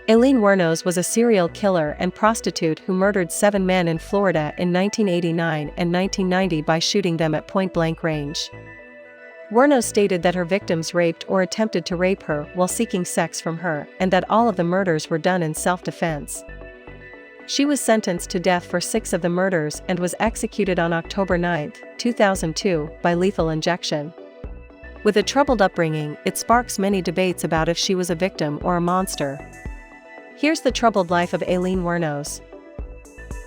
Aileen Wuornos was a serial killer and prostitute who murdered 7 men in Florida in 1989 and 1990 by shooting them at point-blank range. Wuornos stated that her victims raped or attempted to rape her while seeking sex from her, and that all of the murders were done in self-defense. She was sentenced to death for 6 of the murders and was executed on October 9, 2002, by lethal injection. With a troubled upbringing, it sparks many debates about if she was a victim or a monster. Here's the troubled life of Aileen Wuornos.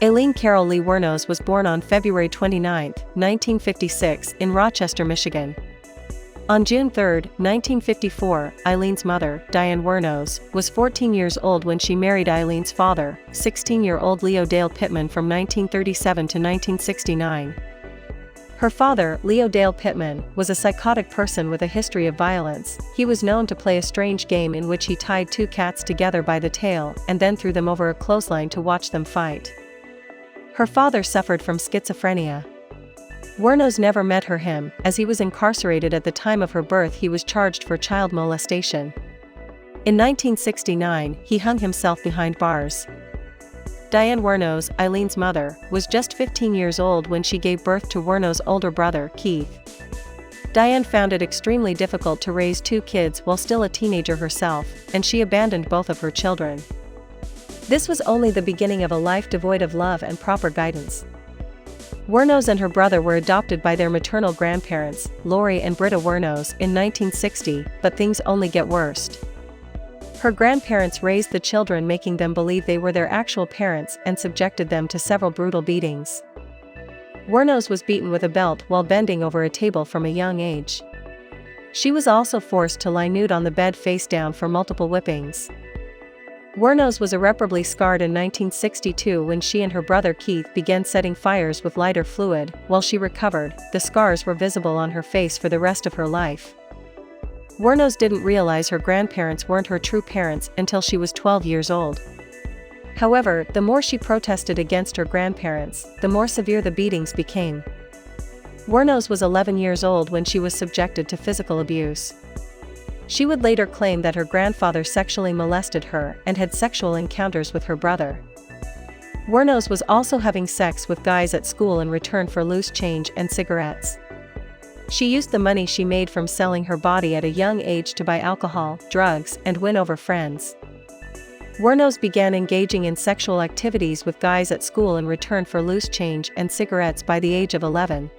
Aileen Carol Lee Wuornos was born on February 29, 1956, in Rochester, Michigan. On June 3, 1954, Aileen's mother, Diane Wuornos, was 14 years old when she married Aileen's father, 16-year-old Leo Dale Pittman, from 1937 to 1969. Her father, Leo Dale Pittman, was a psychotic person with a history of violence. He was known to play a strange game in which he tied 2 cats together by the tail and then threw them over a clothesline to watch them fight. Her father suffered from schizophrenia. Wuornos never met him, as he was incarcerated at the time of her birth. He was charged for child molestation. In 1969, he hung himself behind bars. Diane Wuornos, Aileen's mother, was just 15 years old when she gave birth to Wuornos' older brother, Keith. Diane found it extremely difficult to raise 2 kids while still a teenager herself, and she abandoned both of her children. This was only the beginning of a life devoid of love and proper guidance. Wuornos and her brother were adopted by their maternal grandparents, Lori and Britta Wuornos, in 1960, but things only get worse. Her grandparents raised the children, making them believe they were their actual parents, and subjected them to several brutal beatings. Wuornos was beaten with a belt while bending over a table from a young age. She was also forced to lie nude on the bed face down for multiple whippings. Wuornos was irreparably scarred in 1962 when she and her brother Keith began setting fires with lighter fluid. While she recovered, the scars were visible on her face for the rest of her life. Wuornos didn't realize her grandparents weren't her true parents until she was 12 years old. However, the more she protested against her grandparents, the more severe the beatings became. Wuornos was 11 years old when she was subjected to physical abuse. She would later claim that her grandfather sexually molested her and had sexual encounters with her brother. Wuornos was also having sex with guys at school in return for loose change and cigarettes. She used the money she made from selling her body at a young age to buy alcohol, drugs, and win over friends. Wuornos began engaging in sexual activities with guys at school in return for loose change and cigarettes by the age of 11.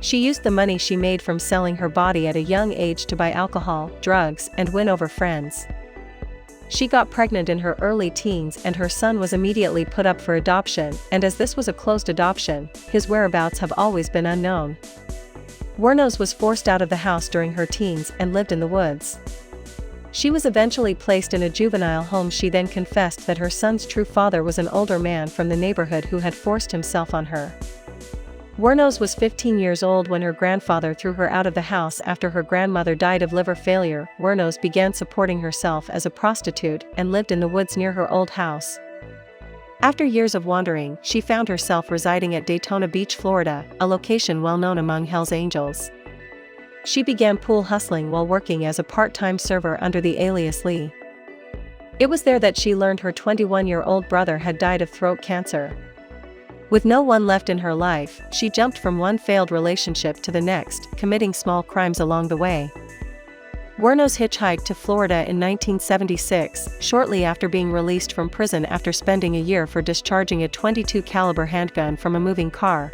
She used the money she made from selling her body at a young age to buy alcohol, drugs, and win over friends. She got pregnant in her early teens and her son was immediately put up for adoption, and as this was a closed adoption, his whereabouts have always been unknown. Wuornos was forced out of the house during her teens and lived in the woods. She was eventually placed in a juvenile home. She then confessed that her son's true father was an older man from the neighborhood who had forced himself on her. Wuornos was 15 years old when her grandfather threw her out of the house after her grandmother died of liver failure. Wuornos began supporting herself as a prostitute and lived in the woods near her old house. After years of wandering, she found herself residing at Daytona Beach, Florida, a location well known among Hells Angels. She began pool hustling while working as a part-time server under the alias Lee. It was there that she learned her 21-year-old brother had died of throat cancer. With no one left in her life, she jumped from one failed relationship to the next, committing small crimes along the way. Wuornos hitchhiked to Florida in 1976, shortly after being released from prison after spending a year for discharging a .22 caliber handgun from a moving car.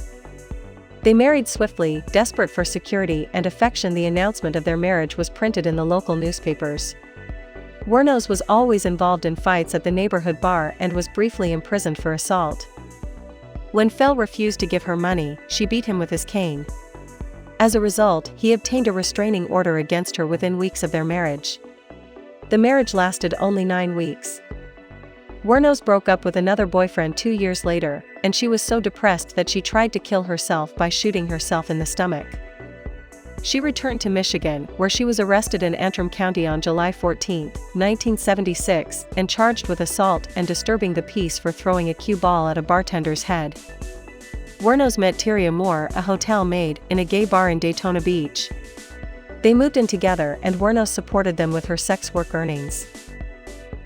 They married swiftly, desperate for security and affection. The announcement of their marriage was printed in the local newspapers. Wuornos was always involved in fights at the neighborhood bar and was briefly imprisoned for assault. When Fell refused to give her money, she beat him with his cane. As a result, he obtained a restraining order against her within weeks of their marriage. The marriage lasted only 9 weeks. Wuornos broke up with another boyfriend 2 years later, and she was so depressed that she tried to kill herself by shooting herself in the stomach. She returned to Michigan, where she was arrested in Antrim County on July 14, 1976, and charged with assault and disturbing the peace for throwing a cue ball at a bartender's head. Wuornos met Tyria Moore, a hotel maid, in a gay bar in Daytona Beach. They moved in together and Wuornos supported them with her sex work earnings.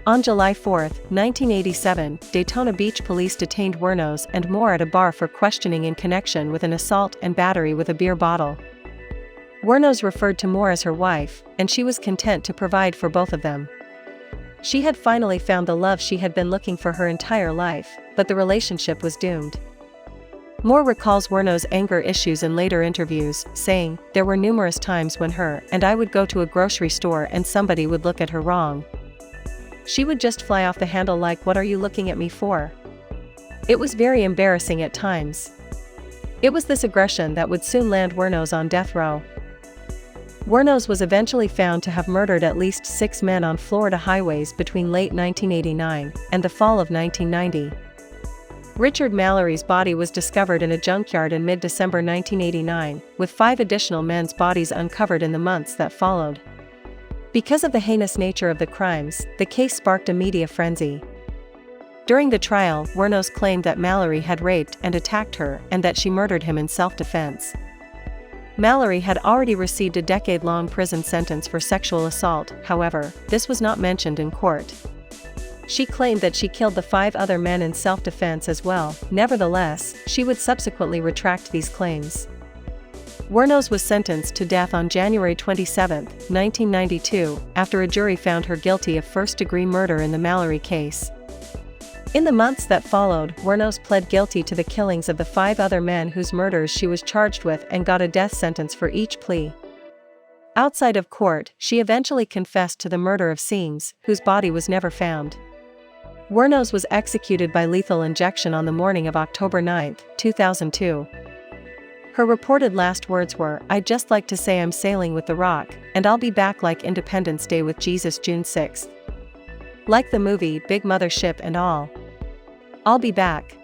On July 4, 1987, Daytona Beach police detained Wuornos and Moore at a bar for questioning in connection with an assault and battery with a beer bottle. Wuornos referred to Moore as her wife, and she was content to provide for both of them. She had finally found the love she had been looking for her entire life, but the relationship was doomed. Moore recalls Wuornos' anger issues in later interviews, saying, "There were numerous times when her and I would go to a grocery store and somebody would look at her wrong. She would just fly off the handle like, 'What are you looking at me for?' It was very embarrassing at times." It was this aggression that would soon land Wuornos on death row. Wuornos was eventually found to have murdered at least 6 men on Florida highways between late 1989 and the fall of 1990. Richard Mallory's body was discovered in a junkyard in mid-December 1989, with 5 additional men's bodies uncovered in the months that followed. Because of the heinous nature of the crimes, the case sparked a media frenzy. During the trial, Wuornos claimed that Mallory had raped and attacked her and that she murdered him in self-defense. Mallory had already received a decade-long prison sentence for sexual assault, however, this was not mentioned in court. She claimed that she killed the 5 other men in self-defense as well. Nevertheless, she would subsequently retract these claims. Wuornos was sentenced to death on January 27, 1992, after a jury found her guilty of first-degree murder in the Mallory case. In the months that followed, Wuornos pled guilty to the killings of the 5 other men whose murders she was charged with and got a death sentence for each plea. Outside of court, she eventually confessed to the murder of Seams, whose body was never found. Wuornos was executed by lethal injection on the morning of October 9, 2002. Her reported last words were, "I'd just like to say I'm sailing with the Rock, and I'll be back like Independence Day with Jesus June 6th. Like the movie Big Mother Ship and all. I'll be back."